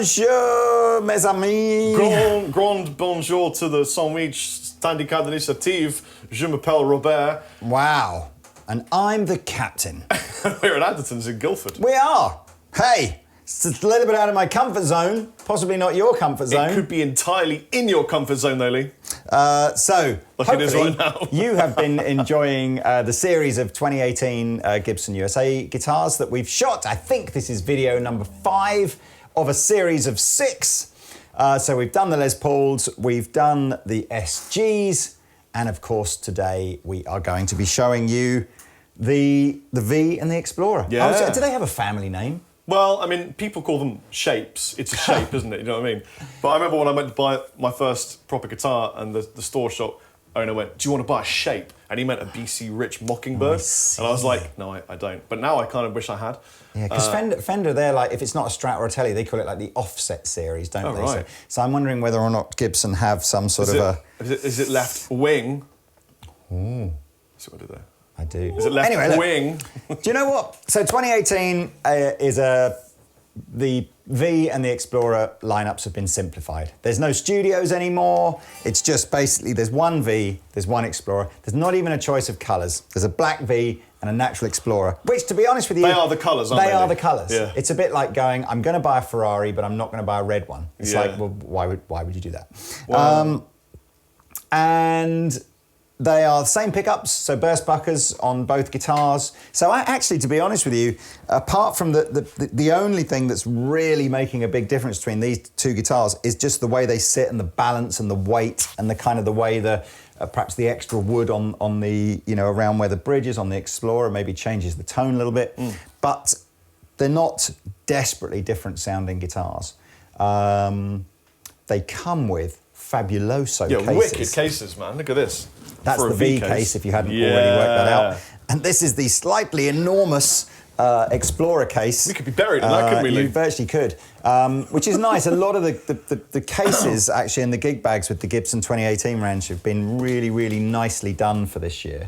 Bonjour, mes amis. Grand bonjour to the sandwich. Syndicat de l'initiative. Je m'appelle Robert. Wow. And I'm the captain. We're at Andertons in Guildford. We are. Hey, it's a little bit out of my comfort zone. Possibly not your comfort zone. It could be entirely in your comfort zone, though, Lee. So, like it is right now. You have been enjoying the series of 2018 Gibson USA guitars that we've shot. I think this is video number 5 of a series of 6. So we've done the Les Pauls, we've done the SGs, and of course today we are going to be showing you the V and the Explorer. Yeah. Oh, so do they have a family name? Well, I mean, people call them shapes. It's a shape, isn't it? You know what I mean? But I remember when I went to buy my first proper guitar and the store shop owner went, do you want to buy a shape? And he meant a BC Rich Mockingbird. And I was like, no, I don't. But now I kind of wish I had. Yeah, because Fender, they're like, if it's not a Strat or a Telly, they call it like the offset series, don't they? Right. So I'm wondering whether or not Gibson have some sort of a... Is it left wing? Ooh. See what I did there? I do. Is it left anyway, wing? Do you know what? So 2018 is the V and the Explorer lineups have been simplified. There's no studios anymore. It's just basically there's one V, there's one Explorer. There's not even a choice of colours. There's a black V and a natural Explorer, which, to be honest with you... They are the colours, aren't they? They are the colours. Yeah. It's a bit like going, I'm going to buy a Ferrari, but I'm not going to buy a red one. It's Yeah. like, well, why would you do that? Wow. And they are the same pickups, so burst buckers on both guitars. So I actually, to be honest with you, apart from the only thing that's really making a big difference between these two guitars is just the way they sit and the balance and the weight and the kind of the way perhaps the extra wood on the, you know, around where the bridge is on the Explorer maybe changes the tone a little bit. But they're not desperately different sounding guitars. They come with fabuloso cases. Yeah, wicked cases, man. Look at this. That's the V case, if you hadn't already worked that out. And this is the slightly enormous Explorer case. We could be buried in that, couldn't we, Lee? You virtually could, which is nice. A lot of the cases actually in the gig bags with the Gibson 2018 range have been really, really nicely done for this year.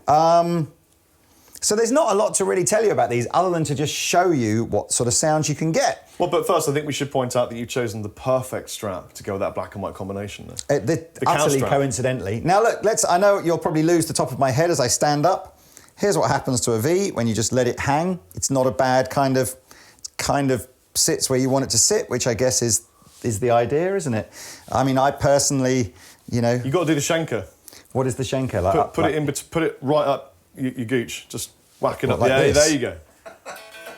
So there's not a lot to really tell you about these other than to just show you what sort of sounds you can get. Well, but first I think we should point out that you've chosen the perfect strap to go with that black and white combination there. The utterly strap. coincidentally. Now look, I know you'll probably lose the top of my head as I stand up. Here's what happens to a V when you just let it hang. It's not a bad kind of sits where you want it to sit, which I guess is the idea, isn't it? I mean, I personally, you know... You've got to do the shanker. What is the shanker? Like, put it right up your gooch. Just whack it up. Like yeah, this? there you go.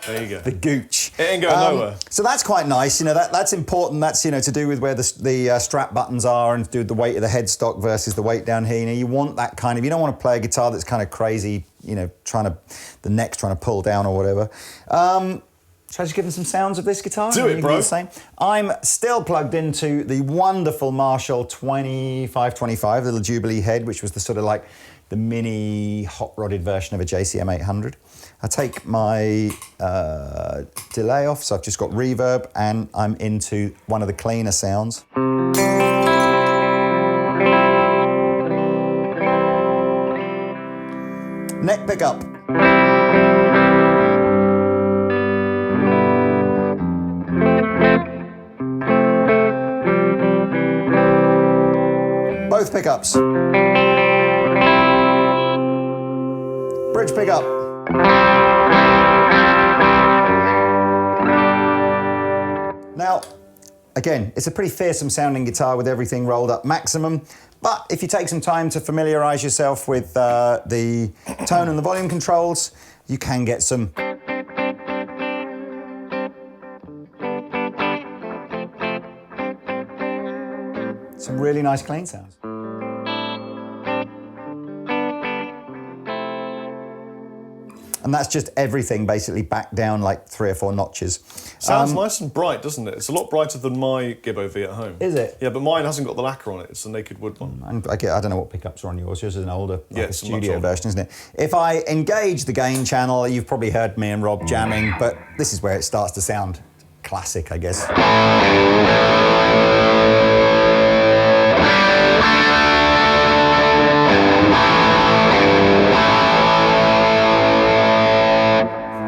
There you go. The gooch. It ain't going nowhere. So that's quite nice. You know, that's important. That's, you know, to do with where the strap buttons are and to do with the weight of the headstock versus the weight down here. You know, you want that kind of... You don't want to play a guitar that's kind of crazy, you know, the neck's trying to pull down or whatever. Shall I just give them some sounds of this guitar? Do it, bro. I'm still plugged into the wonderful Marshall 2525, little Jubilee head, which was the sort of like the mini hot-rodded version of a JCM 800. I take my delay off, so I've just got reverb, and I'm into one of the cleaner sounds. Neck pickup. Both pickups. Bridge pickup. Now, again, it's a pretty fearsome sounding guitar with everything rolled up maximum, but if you take some time to familiarise yourself with the tone and the volume controls, you can get some really nice clean sounds. And that's just everything basically back down like 3 or 4 notches. Sounds nice and bright, doesn't it? It's a lot brighter than my Gibbo V at home. Is it? Yeah, but mine hasn't got the lacquer on it. It's a naked wood one. I don't know what pickups are on yours. Yours is an older, like a it's studio version, isn't it? If I engage the gain channel, you've probably heard me and Rob jamming, but this is where it starts to sound classic, I guess.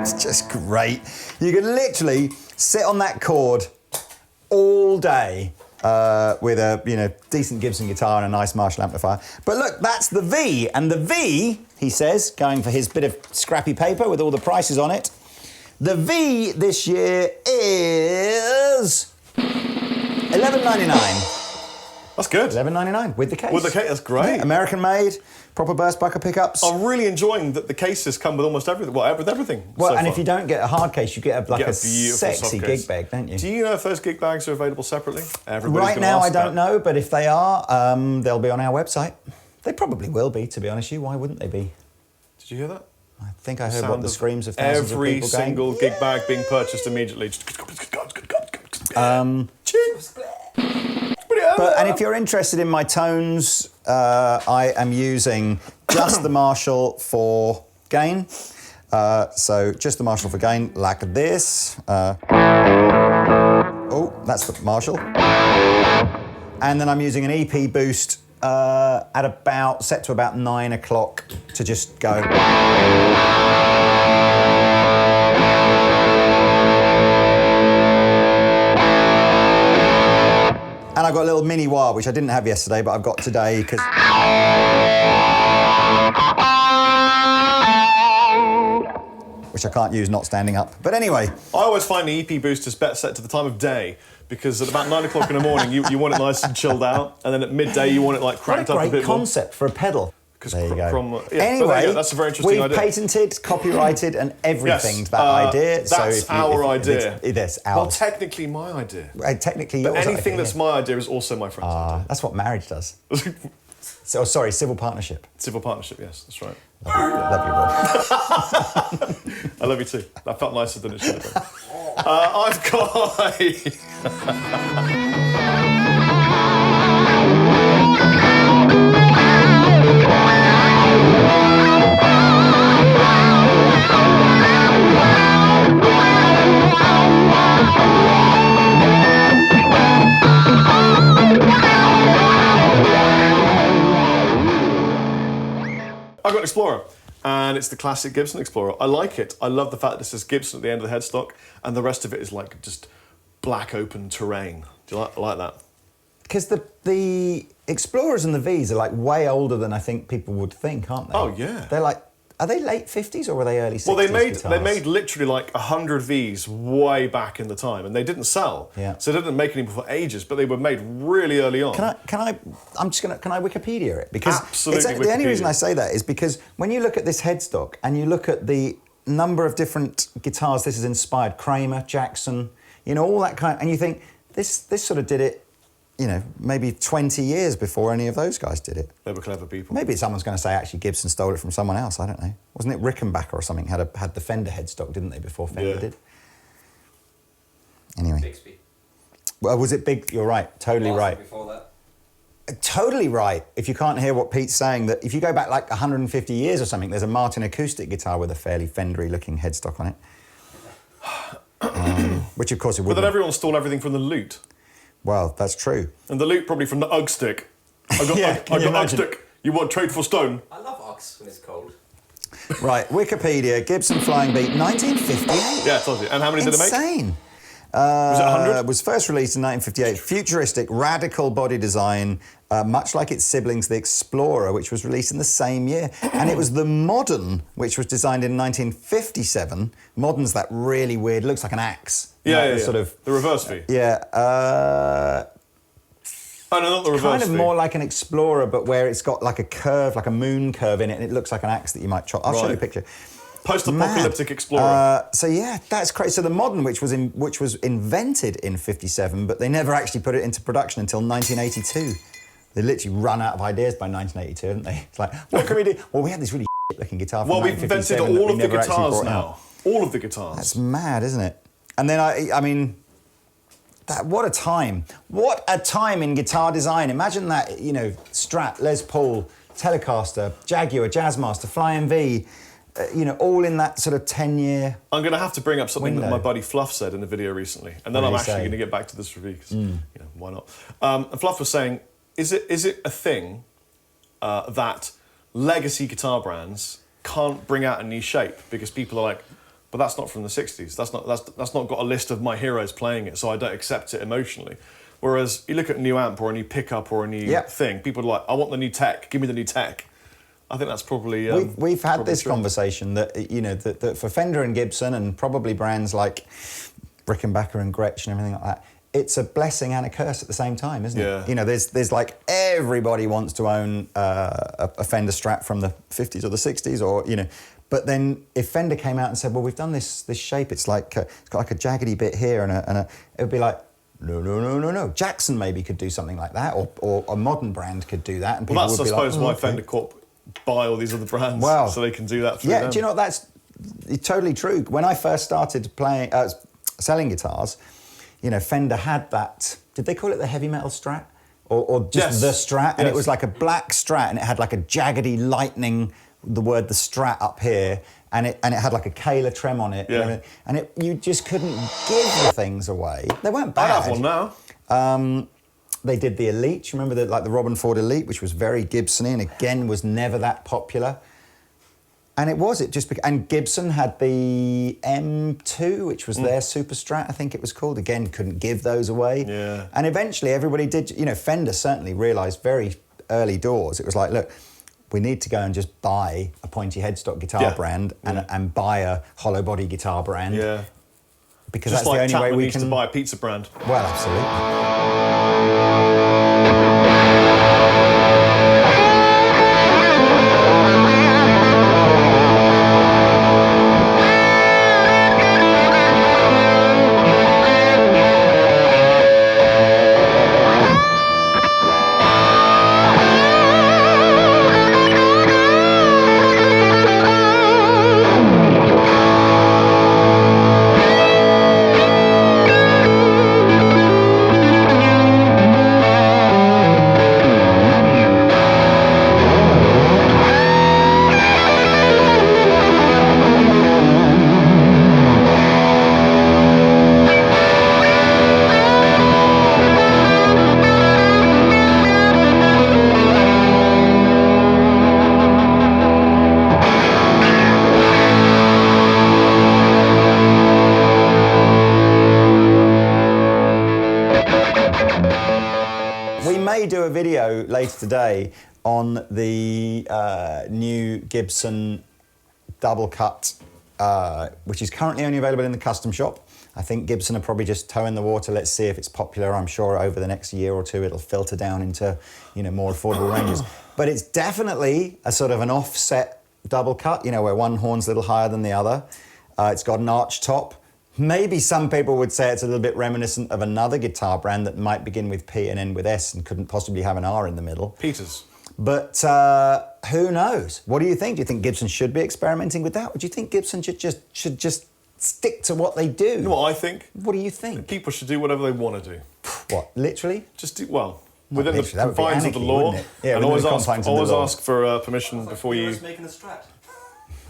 It's just great. You can literally sit on that chord all day with a decent Gibson guitar and a nice Marshall amplifier. But look, that's the V, and the V, he says, going for his bit of scrappy paper with all the prices on it. The V this year is $11.99. That's good. $11.99 with the case. With the case, that's great. Yeah, American made, proper burst bucker pickups. I'm really enjoying that the cases come with almost everything. Well, with everything. Well, so and far. if you don't get a hard case, you get a beautiful sexy soft gig case. bag, don't you? Do you know if those gig bags are available separately? Everybody's Right gonna now, I ask don't that. know, but if they are, they'll be on our website. They probably will be, to be honest with you. Why wouldn't they be? Did you hear that? I think I heard the screams of thousands of every people going. single gig bag being purchased immediately. And if you're interested in my tones, I am using just the Marshall for gain. So just the Marshall for gain, like this. Oh, that's the Marshall. And then I'm using an EP boost set to about 9 o'clock to just go. And I've got a little mini wah, which I didn't have yesterday, but I've got today because. Which I can't use not standing up. But anyway. I always find the EP boost is better set to the time of day because at about 9 o'clock in the morning you want it nice and chilled out, and then at midday you want it like cranked up a bit more. What a great concept for a pedal. There you go. Anyway, that's a very interesting idea. We've patented, copyrighted, and everything Yes, that idea. That's our idea. It's ours. Well, technically my idea. Technically But yours. anything that's my idea is also my friend's idea. That's what marriage does. So, sorry, civil partnership. Civil partnership, yes, that's right. Love you, Rob. I love you too. That felt nicer than it should have done. I've got I've got an Explorer, and it's the classic Gibson Explorer. I like it. I love the fact that this is Gibson at the end of the headstock, and the rest of it is like just black open terrain. Do you like that? Because the Explorers and the Vs are like way older than I think people would think, aren't they? Oh, yeah. They're like, are they late 50s or were they early 60s? Well, they guitars? made literally like 100 Vs way back in the time, and they didn't sell. Yeah. So they didn't make any for ages, but they were made really early on. Can I Wikipedia it? Because Absolutely the only Wikipedia. reason I say that is because when you look at this headstock and you look at the number of different guitars this has inspired, Kramer, Jackson, all that kind, and you think this sort of did it, maybe 20 years before any of those guys did it. They were clever people. Maybe someone's going to say actually Gibson stole it from someone else. I don't know. Wasn't it Rickenbacker or something had the Fender headstock, didn't they, before Fender did? Anyway. Bixby. Well, was it big? You're right. Totally right. Before that. Totally right. If you can't hear what Pete's saying, that if you go back like 150 years or something, there's a Martin acoustic guitar with a fairly Fendery looking headstock on it. Which of course it But wouldn't. then everyone stole everything from the Lute. Well, that's true. And the Lute probably from the Ugg stick. I got Yeah, I can you got Ugg imagine? stick. You want trade for stone? I love Ox when it's cold. Right, Wikipedia, Gibson Flying Beat, 1958. Yeah, it tells you. And how many did it make? Insane. Was it 100? Was first released in 1958. Futuristic, radical body design, much like its siblings, the Explorer, which was released in the same year. And it was the Modern, which was designed in 1957. Modern's that really weird, looks like an axe. Yeah. Sort of. The reverse V. Yeah. Oh, no, not the reverse Kind of V. more like an Explorer, but where it's got like a curve, like a moon curve in it, and it looks like an axe that you might chop. I'll show you a Right. picture. Post-apocalyptic Mad. Explorer. So yeah, that's crazy. So the Modern, which was invented in '57, but they never actually put it into production until 1982. They literally run out of ideas by 1982, didn't they? It's like, what can we do? Well, we had this really looking guitar from Well, we've invented 1957 that all we of the never actually guitars brought now. out. All of the guitars. That's mad, isn't it? And then I mean, what a time! What a time in guitar design. Imagine that, Strat, Les Paul, Telecaster, Jaguar, Jazzmaster, Flying V. All in that sort of 10-year. I'm going to have to bring up something that window. my buddy Fluff said in a video recently, and then What I'm did he actually say? going to get back to this review because why not? And Fluff was saying, is it a thing that legacy guitar brands can't bring out a new shape because people are like, but that's not from the 60s. That's not got a list of my heroes playing it, so I don't accept it emotionally. Whereas you look at a new amp or a new pickup or a new thing, people are like, I want the new tech, give me the new tech. I think that's probably... we've had probably this true. conversation that, you know, that for Fender and Gibson and probably brands like Rickenbacker and Gretsch and everything like that, it's a blessing and a curse at the same time, isn't it? You know, there's like everybody wants to own a Fender Strat from the 50s or the 60s, or, you know, but then if Fender came out and said, well, we've done this shape, it's like it's got like a jaggedy bit here and it would be like, no. Jackson maybe could do something like that, or a modern brand could do that, and people that's, would be I suppose, like, why Fender Corp buy all these other brands, so they can do that through them. Do you know what, that's totally true. When I first started playing, selling guitars, you know, Fender had that, did they call it the heavy metal Strat? Or just the Strat? And it was like a black Strat, and it had like a jaggedy lightning, the word the Strat up here, and it had like a Kahler trem on it, and you just couldn't give the things away. They weren't bad. I have one now. They did the Elite. You remember the Robin Ford Elite, which was very Gibson-y, and again was never that popular. And and Gibson had the M2, which was their Super Strat, I think it was called. Again, couldn't give those away. Yeah. And eventually everybody did, you know, Fender certainly realised very early doors, it was like, look, we need to go and just buy a pointy headstock guitar brand and buy a hollow body guitar brand. Yeah. Because just that's like the only Chapman way we needs can to buy a pizza brand. Well, absolutely. Do a video later today on the new Gibson double cut, which is currently only available in the custom shop. I think Gibson are probably just toeing the water. Let's see if it's popular. I'm sure over the next year or two it'll filter down into, you know, more affordable ranges. But it's definitely a sort of an offset double cut, you know, where one horn's a little higher than the other. It's got an arch top. Maybe some people would say it's a little bit reminiscent of another guitar brand that might begin with P and end with S and couldn't possibly have an R in the middle. Peters. But who knows? What do you think? Do you think Gibson should be experimenting with that? Or do you think Gibson should just stick to what they do? You know what I think? What do you think? People should do whatever they want to do. What, literally? Just do, well, Not within literally, the that would be confines of the anarchy, law. wouldn't it? Yeah, and within always the ask, confines of the always law. ask for permission before you... making a Strat.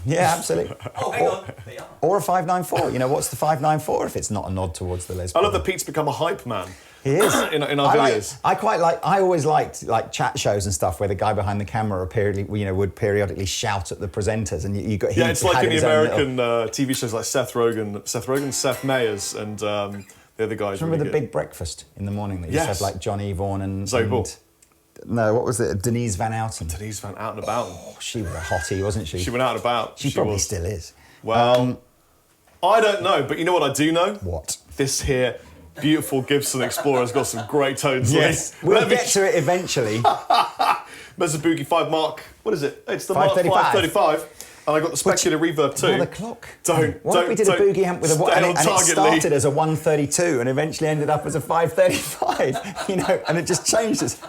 Yeah, absolutely. Oh, hang on. They are. Or a 594. You know, what's the 594 if it's not a nod towards the Les I Paul? love that Pete's become a hype man. He is. in our videos. I always liked like chat shows and stuff where the guy behind the camera would periodically shout at the presenters, and you got. Yeah, it's like in the American TV shows like Seth Rogen, Seth Meyers, and the other guys. Remember really the Big Breakfast in the morning that used to have like Johnny Vaughan and Zoe Ball. No, what was it? Denise Van Outen. Denise Van Out and About. Oh, she was a hottie, wasn't she? She went out and about. She probably still is. Well, I don't know, but you know what I do know? What? This here beautiful Gibson Explorer's got some great tones. Yes, we'll get to it eventually. Mesa Boogie 5 Mark, what is it? It's the 535. Mark 535. And I got the Specular Reverb too. Another clock. Don't. What if we did a boogie amp with a stay and on it target, started Lee. as a 132 and eventually ended up as a 535, you know, and it just changed us.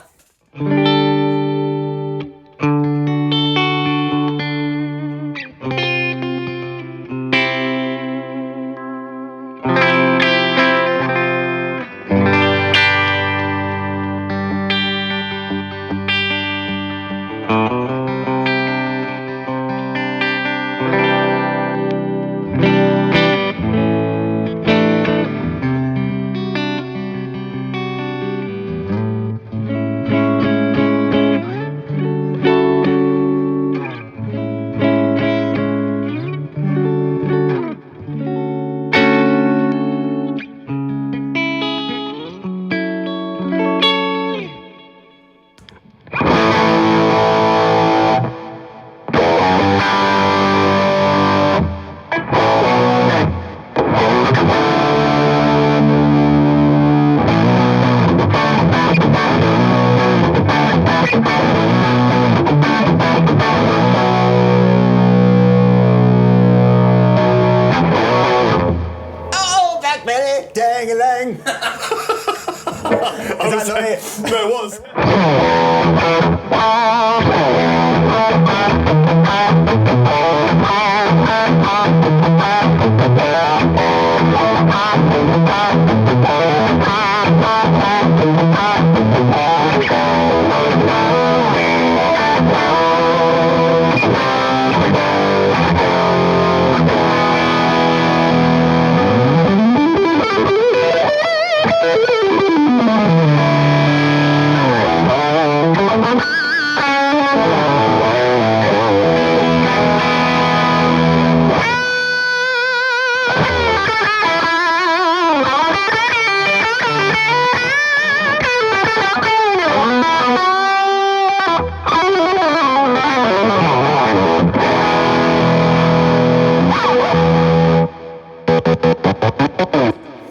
Is that not it? No, it was.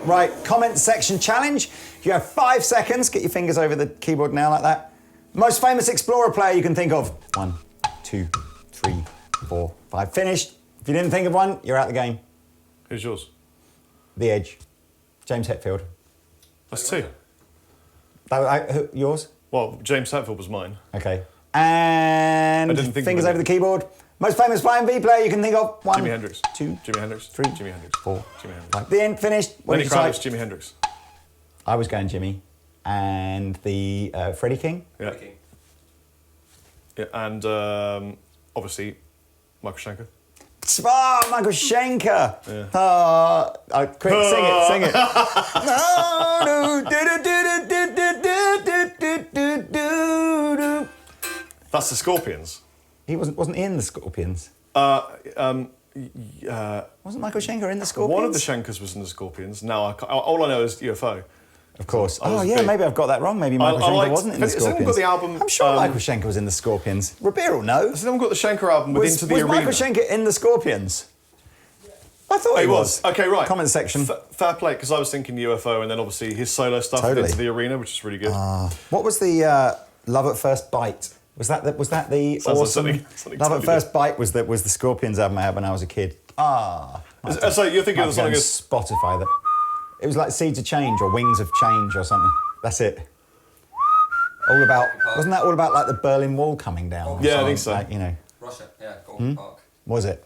Right, comment section challenge. You have 5 seconds. Get your fingers over the keyboard now like that. Most famous Explorer player you can think of. 1, 2, 3, 4, 5. Finished. If you didn't think of one, you're out the game. Who's yours? The Edge. James Hetfield. That's 2. Yours? Well, James Hetfield was mine. Okay. And I didn't think fingers of it. over the keyboard. Most famous Flying V player you can think of. 1, Jimi Hendrix. 2, Jimi Hendrix. 3, Jimi Hendrix. 4, Jimi Hendrix. 5. The end, finished. What Lenny did you type? Kravitz, Jimi Hendrix. I was going Jimmy. And the Freddie King. Yeah. Yeah, and obviously Michael Schenker. Oh, Michael Schenker. Yeah. Quick, sing it. That's the Scorpions. He wasn't in the Scorpions. Wasn't Michael Schenker in the Scorpions? One of the Schenkers was in the Scorpions. Now, all I know is UFO. Of course. I was yeah, big. maybe I've got that wrong. Maybe Michael Schenker liked- wasn't in the has anyone Scorpions. got the album, I'm sure Michael Schenker was in the Scorpions. Rabir will know. Has anyone got the Schenker album with Into the was Arena? Michael Schenker in the Scorpions? I thought He he was. Okay, right. Comment section. Fair play, because I was thinking UFO and then obviously his solo stuff with Totally. Into the Arena, which is really good. What was the Love at First Bite? Was that the Sounds like awesome something Love totally at First Bite was the Scorpions album I had when I was a kid. So you're thinking of the song on as Spotify that it was like Seeds of Change or Wings of Change or something. That's it. Wasn't that all about like the Berlin Wall coming down? or Yeah, I think something? so. Like, Russia, yeah, Golden Park. Was it?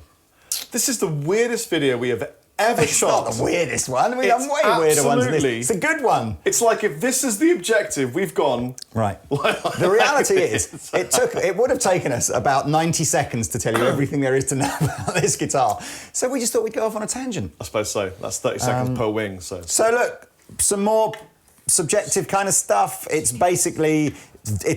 This is the weirdest video we have ever It's shot. not the weirdest one. We've It's done way weirder ones than absolutely- this. It's a good one. It's like if this is the objective, we've gone. Right. The reality is, it would have taken us about 90 seconds to tell you everything there is to know about this guitar. So we just thought we'd go off on a tangent. I suppose so. That's 30 seconds per wing. So So look, some more subjective kind of stuff. It's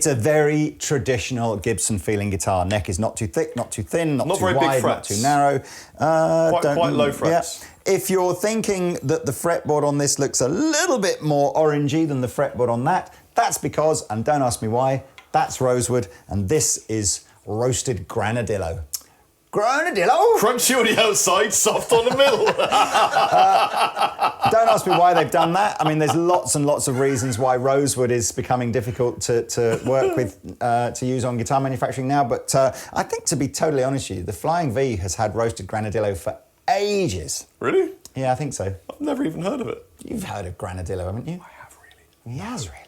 a very traditional Gibson feeling guitar. Neck is not too thick, not too thin, not too very big wide, not frets. too narrow. Quite low frets. Yeah. If you're thinking that the fretboard on this looks a little bit more orangey than the fretboard on that, that's because, and don't ask me why, that's rosewood, and this is roasted granadillo. Granadillo? crunchy on the outside, soft on the middle. Don't ask me why they've done that. I mean, there's lots and lots of reasons why rosewood is becoming difficult to work with, to use on guitar manufacturing now. But I think, to be totally honest with you, the Flying V has had roasted granadillo for ages. Really? Yeah, I think so. I've never even heard of it. You've heard of granadillo, haven't you? I have really. He has, really.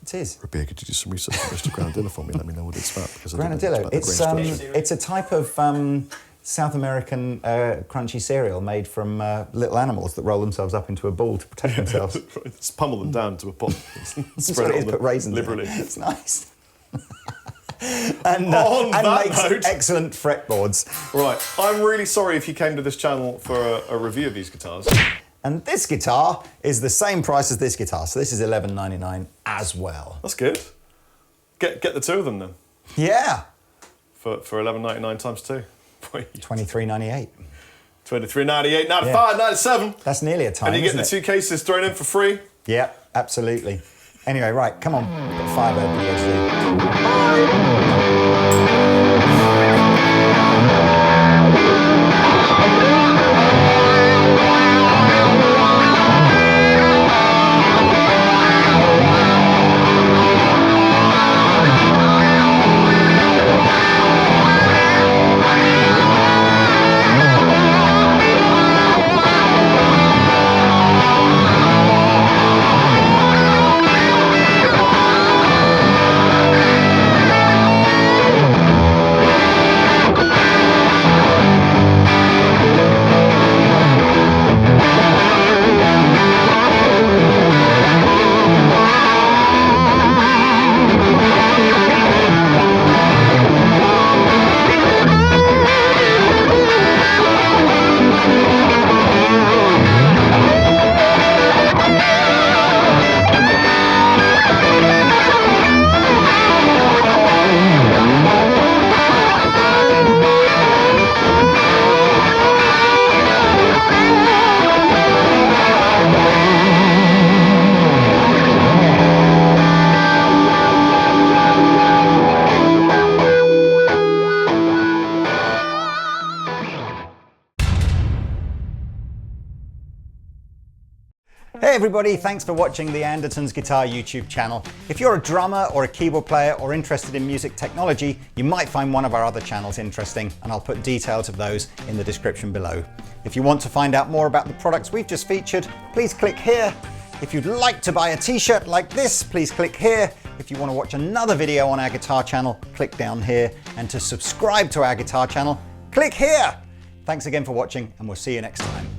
It is. Rabia, could you do some research on Mr. Granadillo for me? Let me know what it's about. Because Granadillo. It's a type of South American crunchy cereal made from little animals that roll themselves up into a ball to protect themselves. Just pummel them down to a pot. That's Spread what it it is, on put raisins in. liberally. It's nice. and On that makes note- excellent fretboards. Right, I'm really sorry if you came to this channel for a review of these guitars. And this guitar is the same price as this guitar, so this is $11.99 as well. That's good. Get the two of them then Yeah, for $11.99 times 2. $23.98. $23.98, $95, $97. That's nearly a time, And you get isn't the it? 2 cases thrown in for free. Yeah, absolutely. Anyway, right, come on. We've got Firebird video to do. Hey everybody, thanks for watching the Andertons Guitar YouTube channel. If you're a drummer or a keyboard player or interested in music technology, you might find one of our other channels interesting, and I'll put details of those in the description below. If you want to find out more about the products we've just featured, please click here. If you'd like to buy a t-shirt like this, please click here. If you want to watch another video on our guitar channel, click down here. And to subscribe to our guitar channel, click here. Thanks again for watching, and we'll see you next time.